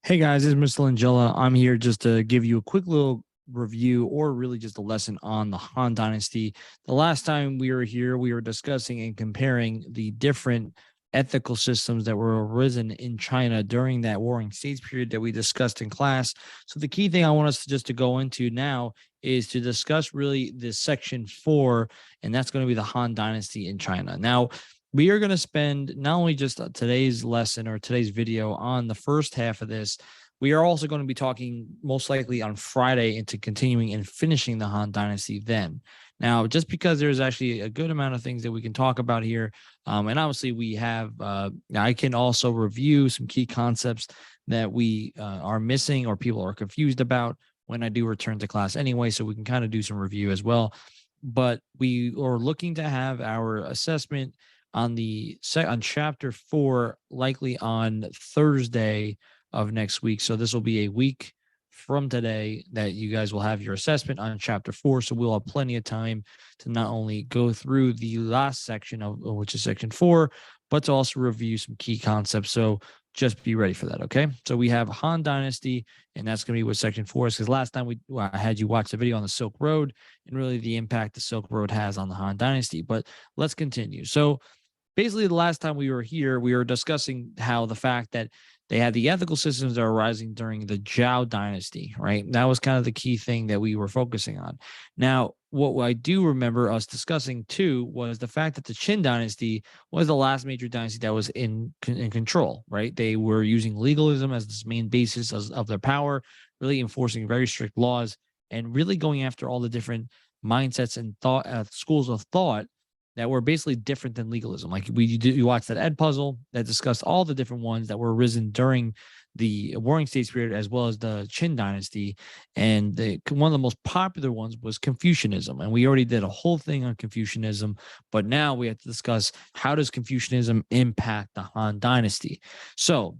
Hey guys, this is Mr. Langella. I'm here just to give you a quick little review or really just a lesson on the Han Dynasty. The last time we were here, we were discussing and comparing the different ethical systems that were arisen in China during that Warring States period that we discussed in class. So the key thing I want us to just to go into now is to discuss really this section 4, and that's going to be the Han Dynasty in China. Now, we are going to spend not only just today's lesson or today's video on the first half of this, we are also going to be talking most likely on Friday into continuing and finishing the Han Dynasty then. Now, just because there's actually a good amount of things that we can talk about here, and obviously we have, I can also review some key concepts that we are missing or people are confused about when I do return to class anyway, so we can kind of do some review as well. But we are looking to have our assessment on chapter 4 likely on Thursday of next week. So this will be a week from today that you guys will have your assessment on chapter 4. So we'll have plenty of time to not only go through the last section of which is section 4, but to also review some key concepts. So just be ready for that. Okay. So we have Han Dynasty, and that's going to be what section 4 is. Because last time I had you watch the video on the Silk Road and really the impact the Silk Road has on the Han Dynasty. But let's continue. So basically, the last time we were here, we were discussing how the fact that they had the ethical systems that are arising during the Zhao dynasty, right? That was kind of the key thing that we were focusing on. Now, what I do remember us discussing too was the fact that the Qin dynasty was the last major dynasty that was in control, right? They were using legalism as this main basis of their power, really enforcing very strict laws and really going after all the different mindsets and thought schools of thought that were basically different than legalism. Like you watched that Ed puzzle that discussed all the different ones that were arisen during the Warring States period as well as the Qin dynasty. And one of the most popular ones was Confucianism. And we already did a whole thing on Confucianism, but now we have to discuss how does Confucianism impact the Han dynasty. So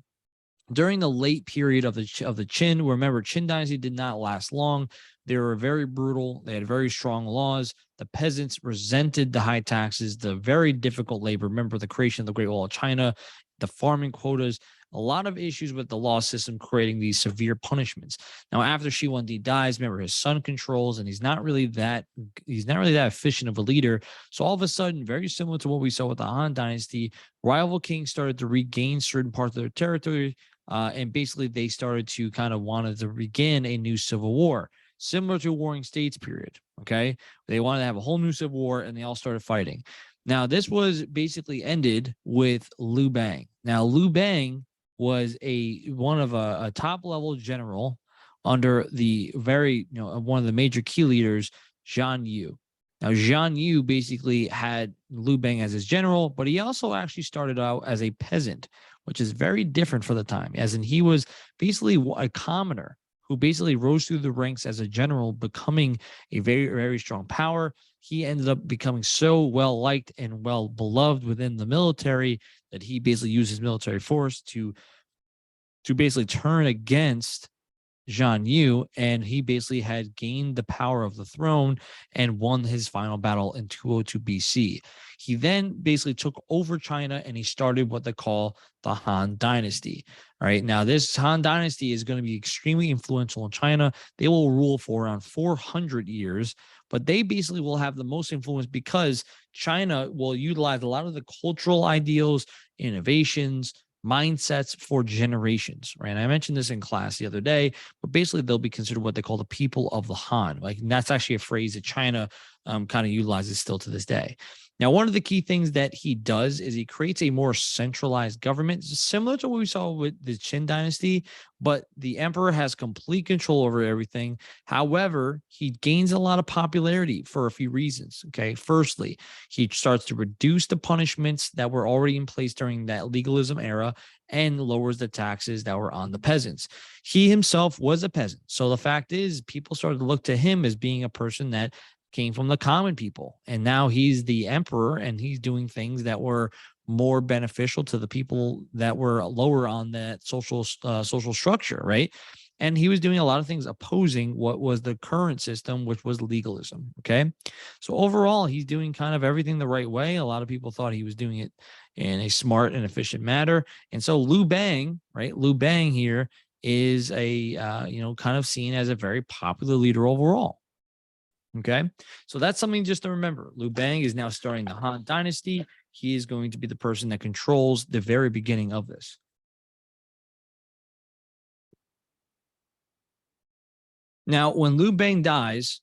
during the late period of the Qin, remember, Qin dynasty did not last long. They were very brutal. They had very strong laws. The peasants resented the high taxes, the very difficult labor. Remember the creation of the Great Wall of China, the farming quotas, a lot of issues with the law system creating these severe punishments. Now, after Shi Huangdi dies, remember his son controls, and he's not really that efficient of a leader. So all of a sudden, very similar to what we saw with the Han dynasty, rival kings started to regain certain parts of their territory. And basically, they started to kind of wanted to begin a new civil war, similar to Warring States period. Okay, they wanted to have a whole new civil war, and they all started fighting. Now, this was basically ended with Liu Bang. Now, Liu Bang was one of a top level general under the one of the major key leaders, Zhang Yu. Now, Zhang Yu basically had Liu Bang as his general, but he also actually started out as a peasant, which is very different for the time, as in he was basically a commoner who basically rose through the ranks as a general, becoming a very, very strong power. He ended up becoming so well liked and well beloved within the military that he basically used his military force to basically turn against Zhang Yu, and he basically had gained the power of the throne and won his final battle in 202 BC. He then basically took over China and he started what they call the Han Dynasty. All right. Now, this Han Dynasty is going to be extremely influential in China. They will rule for around 400 years, but they basically will have the most influence because China will utilize a lot of the cultural ideals, innovations, mindsets for generations, right? And I mentioned this in class the other day, but basically they'll be considered what they call the people of the Han. Like, and that's actually a phrase that China kind of utilizes still to this day. Now, one of the key things that he does is he creates a more centralized government, similar to what we saw with the Qin dynasty, but the emperor has complete control over everything. However, he gains a lot of popularity for a few reasons. Okay. Firstly, he starts to reduce the punishments that were already in place during that legalism era and lowers the taxes that were on the peasants. He himself was a peasant. So the fact is, people started to look to him as being a person that came from the common people. And now he's the emperor and he's doing things that were more beneficial to the people that were lower on that social structure, right? And he was doing a lot of things opposing what was the current system, which was legalism. Okay. So overall, he's doing kind of everything the right way. A lot of people thought he was doing it in a smart and efficient manner. And so Liu Bang, right? Liu Bang here is a kind of seen as a very popular leader overall. Okay, so that's something just to remember. Liu Bang is now starting the Han Dynasty. He is going to be the person that controls the very beginning of this. Now, when Liu Bang dies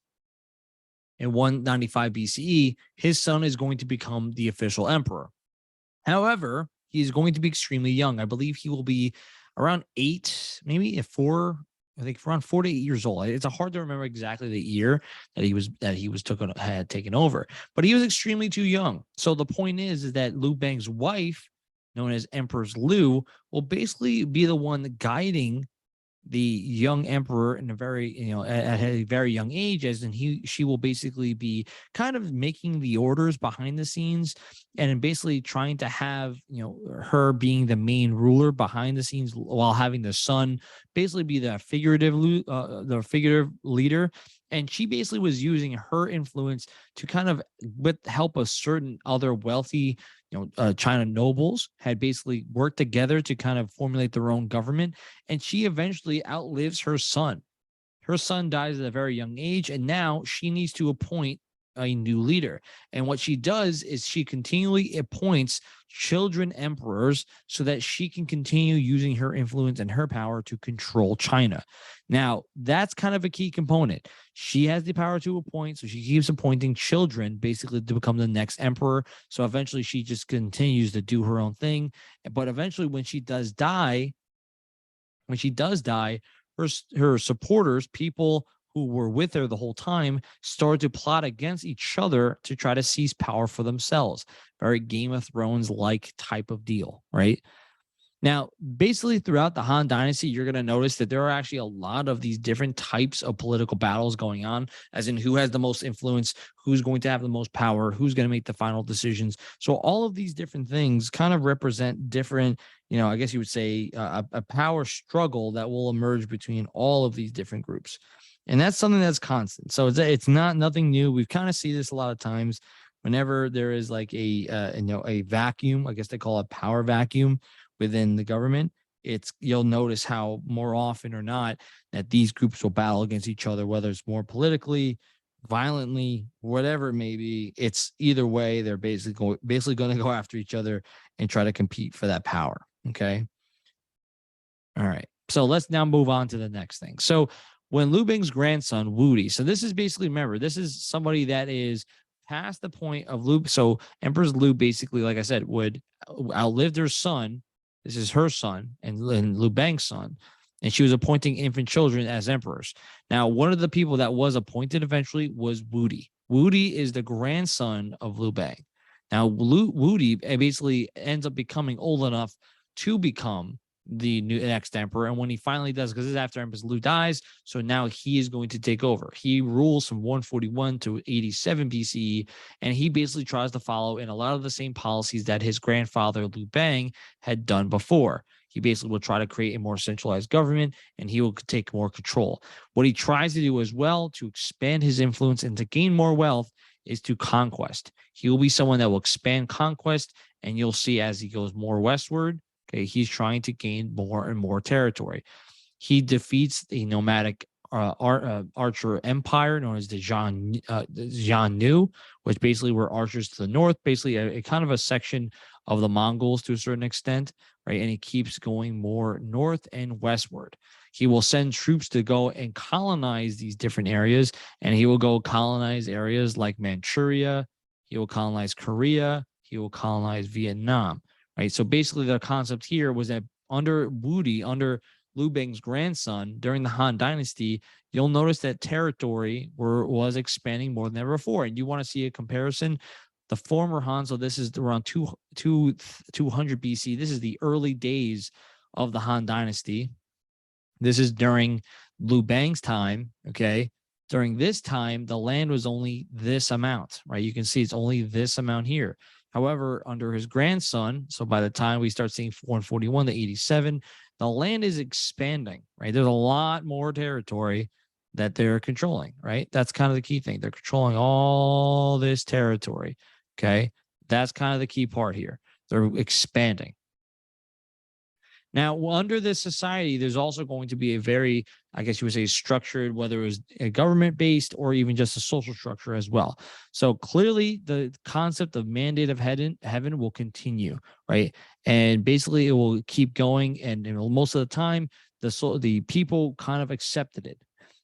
in 195 BCE, his son is going to become the official emperor. However, he's going to be extremely young. I believe he will be around 8, maybe at 4. I think around 4 to 8 years old. It's hard to remember exactly the year that had taken over, but he was extremely too young. So the point is that Liu Bang's wife, known as Empress Liu, will basically be the one guiding the young emperor in a very at a very young age, as in she will basically be kind of making the orders behind the scenes, and basically trying to have her being the main ruler behind the scenes, while having the son basically be the figurative leader. And she basically was using her influence to kind of with help of certain other wealthy China nobles had basically worked together to kind of formulate their own government. And she eventually outlives her son. Her son dies at a very young age, and now she needs to appoint a new leader. And what she does is she continually appoints children emperors so that she can continue using her influence and her power to control China. Now, that's kind of a key component. She has the power to appoint, so she keeps appointing children basically to become the next emperor. So eventually she just continues to do her own thing. But eventually when she does die, her supporters, people who were with her the whole time, started to plot against each other to try to seize power for themselves. Very Game of Thrones like type of deal, right? Now, basically throughout the Han Dynasty, you're going to notice that there are actually a lot of these different types of political battles going on, as in who has the most influence, who's going to have the most power, who's going to make the final decisions. So all of these different things kind of represent different, I guess you would say a power struggle that will emerge between all of these different groups. And that's something that's constant. So it's not nothing new. We've kind of see this a lot of times whenever there is like a vacuum, I guess they call it power vacuum within the government. You'll notice how more often or not that these groups will battle against each other, whether it's more politically, violently, whatever it may be. It's either way, they're basically going to go after each other and try to compete for that power. Okay. All right. So let's now move on to the next thing. So when Liu Bing's grandson, Wudi, so this is basically, remember, this is somebody that is past the point of Liu. So Empress Liu basically, like I said, would outlive their son. This is her son and Liu Bang's son. And she was appointing infant children as emperors. Now, one of the people that was appointed eventually was Wudi. Wudi is the grandson of Liu Bang. Now, Wudi basically ends up becoming old enough to become the next emperor. And when he finally does, because this is after Empress Liu dies, so now he is going to take over. He rules from 141 to 87 BCE, and he basically tries to follow in a lot of the same policies that his grandfather Liu Bang had done before. He basically will try to create a more centralized government, and he will take more control. What he tries to do as well to expand his influence and to gain more wealth is to conquest. He will be someone that will expand conquest, and you'll see as he goes more westward, okay, he's trying to gain more and more territory. He defeats the nomadic archer empire known as the Xiongnu, which basically were archers to the north, basically a kind of a section of the Mongols to a certain extent, right? And he keeps going more north and westward. He will send troops to go and colonize these different areas, and he will go colonize areas like Manchuria. He will colonize Korea. He will colonize Vietnam. Right. So basically the concept here was that under Wudi, under Liu Bang's grandson during the Han Dynasty, you'll notice that territory was expanding more than ever before. And you want to see a comparison. The former Han, so this is around 200 BC. This is the early days of the Han Dynasty. This is during Liu Bang's time. Okay. During this time, the land was only this amount, right? You can see it's only this amount here. However, under his grandson, so by the time we start seeing 141 to 87, the land is expanding, right? There's a lot more territory that they're controlling, right? That's kind of the key thing. They're controlling all this territory, okay? That's kind of the key part here. They're expanding. Now, under this society, there's also going to be a very, I guess you would say, structured, whether it was a government based or even just a social structure as well. So clearly, the concept of mandate of heaven will continue, right? And basically, it will keep going. And most of the time, the people kind of accepted it.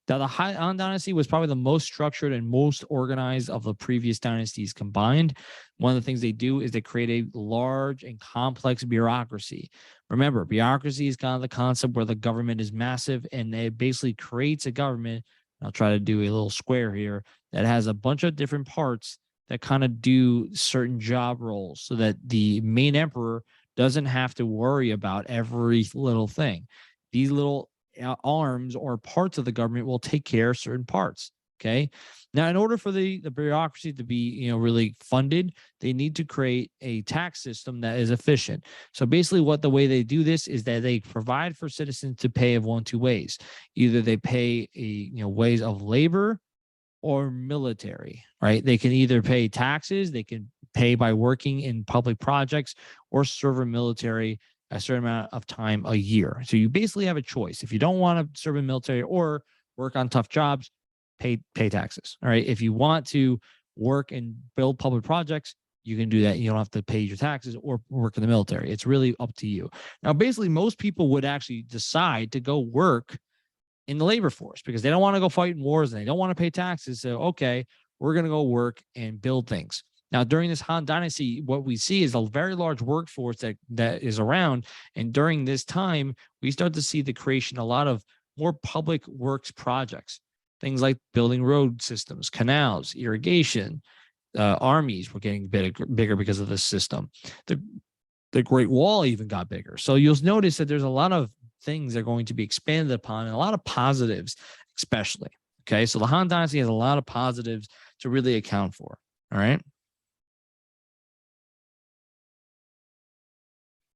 Now, the Han Dynasty was probably the most structured and most organized of the previous dynasties combined. One of the things they do is they create a large and complex bureaucracy. Remember, bureaucracy is kind of the concept where the government is massive and it basically creates a government. I'll try to do a little square here that has a bunch of different parts that kind of do certain job roles so that the main emperor doesn't have to worry about every little thing. These little arms or parts of the government will take care of certain parts. Okay. Now, in order for the bureaucracy to be, really funded, they need to create a tax system that is efficient. So basically, what the way they do this is that they provide for citizens to pay of one two ways. Either they pay ways of labor or military, right? They can either pay taxes, they can pay by working in public projects, or serve a military a certain amount of time a year. So you basically have a choice. If you don't want to serve in military or work on tough jobs, pay taxes. All right. If you want to work and build public projects, you can do that. You don't have to pay your taxes or work in the military. It's really up to you. Now, basically, most people would actually decide to go work in the labor force because they don't want to go fight in wars and they don't want to pay taxes. So, okay, we're going to go work and build things. Now, during this Han Dynasty, what we see is a very large workforce that is around. And during this time, we start to see the creation of a lot of more public works projects, things like building road systems, canals, irrigation, armies were getting bigger because of this system. The Great Wall even got bigger. So you'll notice that there's a lot of things that are going to be expanded upon and a lot of positives, especially. Okay. So the Han Dynasty has a lot of positives to really account for. All right.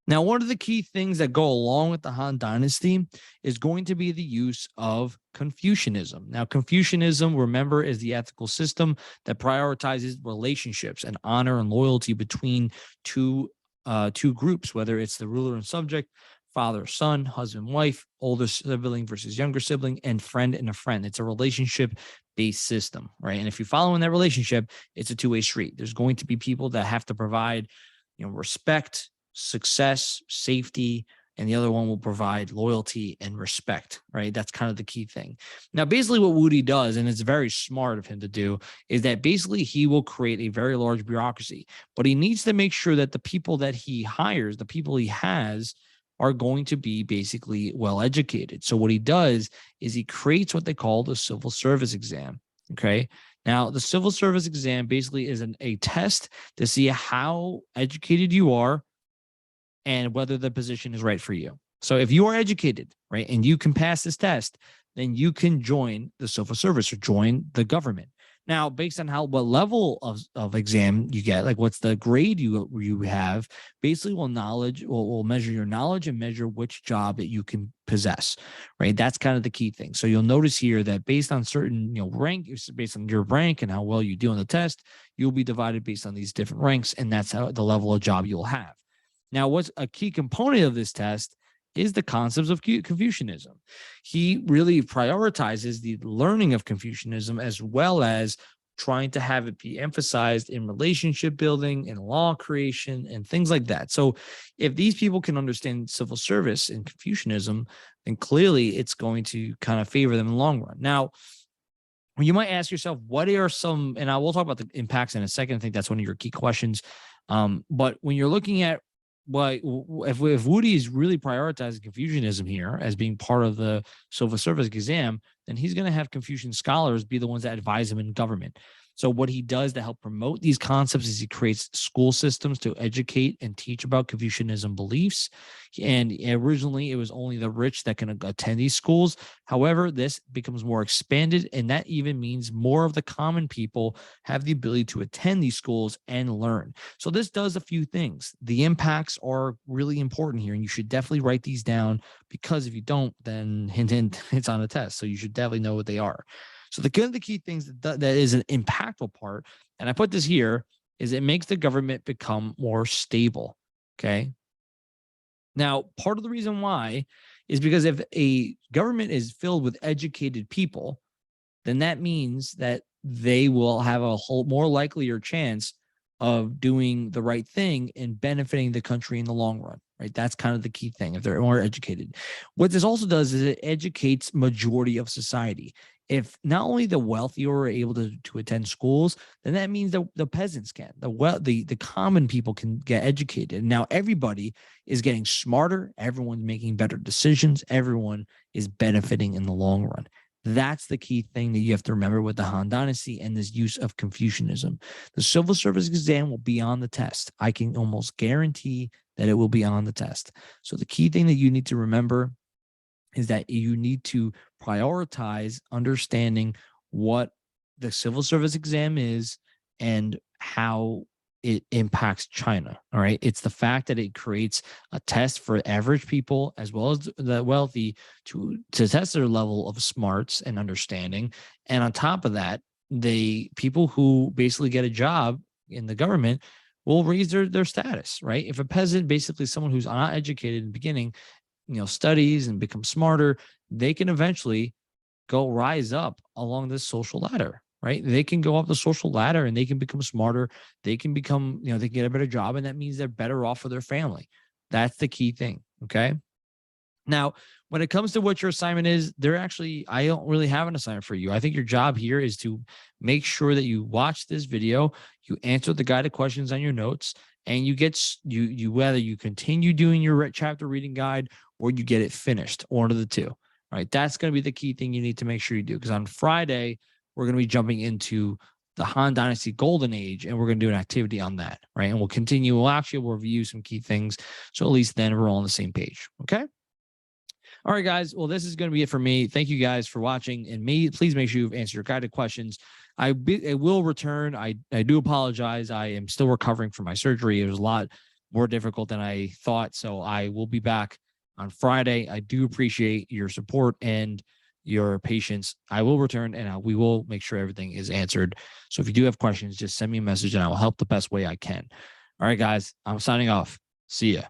Now, one of the key things that go along with the Han Dynasty is going to be the use of Confucianism. Now, Confucianism, remember, is the ethical system that prioritizes relationships and honor and loyalty between two groups, whether it's the ruler and subject, father, son, husband, wife, older sibling versus younger sibling, and friend and a friend. It's a relationship based system, right? And if you follow in that relationship, it's a two-way street. There's going to be people that have to provide, respect, success, safety, and the other one will provide loyalty and respect, right? That's kind of the key thing. Now, basically, what Woody does, and it's very smart of him to do, is that basically he will create a very large bureaucracy, but he needs to make sure that the people that he hires, the people he has, are going to be basically well educated. So, what he does is he creates what they call the civil service exam. Okay. Now, the civil service exam basically is a test to see how educated you are and whether the position is right for you. So if you are educated, right, and you can pass this test, then you can join the civil service or join the government. Now, based on what level of exam you get, like what's the grade you have, basically will measure your knowledge and measure which job that you can possess, right? That's kind of the key thing. So you'll notice here that based on certain, rank, based on your rank and how well you do on the test, you'll be divided based on these different ranks, and that's how the level of job you'll have. Now, what's a key component of this test is the concepts of Confucianism. He really prioritizes the learning of Confucianism as well as trying to have it be emphasized in relationship building and law creation and things like that. So if these people can understand civil service and Confucianism, then clearly it's going to kind of favor them in the long run. Now, you might ask yourself, what are some, and I will talk about the impacts in a second. I think that's one of your key questions. But when you're looking at if Woody is really prioritizing Confucianism here as being part of the civil service exam, then he's going to have Confucian scholars be the ones that advise him in government. So what he does to help promote these concepts is he creates school systems to educate and teach about Confucianism beliefs. And originally, it was only the rich that can attend these schools. However, this becomes more expanded, and that even means more of the common people have the ability to attend these schools and learn. So this does a few things. The impacts are really important here, and you should definitely write these down because if you don't, then hint, hint, it's on a test. So you should definitely know what they are. So the key things that is an impactful part, and I put this here, is it makes the government become more stable. Okay. Now, part of the reason why is because if a government is filled with educated people, then that means that they will have a whole more likelier chance of doing the right thing and benefiting the country in the long run, right? That's kind of the key thing if they're more educated. What this also does is it educates majority of society. If not only the wealthy are able to attend schools, then that means the peasants can, the common people can get educated. Now everybody is getting smarter, everyone's making better decisions, everyone is benefiting in the long run. That's the key thing that you have to remember with the Han Dynasty and this use of Confucianism. The civil service exam will be on the test. I can almost guarantee that it will be on the test. So the key thing that you need to remember is that you need to prioritize understanding what the civil service exam is and how it impacts China. All right. It's the fact that it creates a test for average people as well as the wealthy to test their level of smarts and understanding. And on top of that, the people who basically get a job in the government will raise their status, right? If a peasant, basically someone who's not educated in the beginning, studies and become smarter, they can eventually go rise up along this social ladder, right? They can go up the social ladder and they can become smarter. They can become, they can get a better job. And that means they're better off for their family. That's the key thing. Okay. Now, when it comes to what your assignment is, I don't really have an assignment for you. I think your job here is to make sure that you watch this video, you answer the guided questions on your notes, and you whether you continue doing your chapter reading guide or you get it finished, one of the two. Right? That's going to be the key thing you need to make sure you do. Because on Friday, we're going to be jumping into the Han Dynasty Golden Age, and we're going to do an activity on that. Right? And we'll continue. We'll review some key things. So at least then we're all on the same page. Okay. All right, guys. Well, this is going to be it for me. Thank you guys for watching. And please make sure you've answered your guided questions. I will return. I do apologize. I am still recovering from my surgery. It was a lot more difficult than I thought. So I will be back on Friday. I do appreciate your support and your patience. I will return and we will make sure everything is answered. So if you do have questions, just send me a message and I will help the best way I can. All right, guys. I'm signing off. See ya.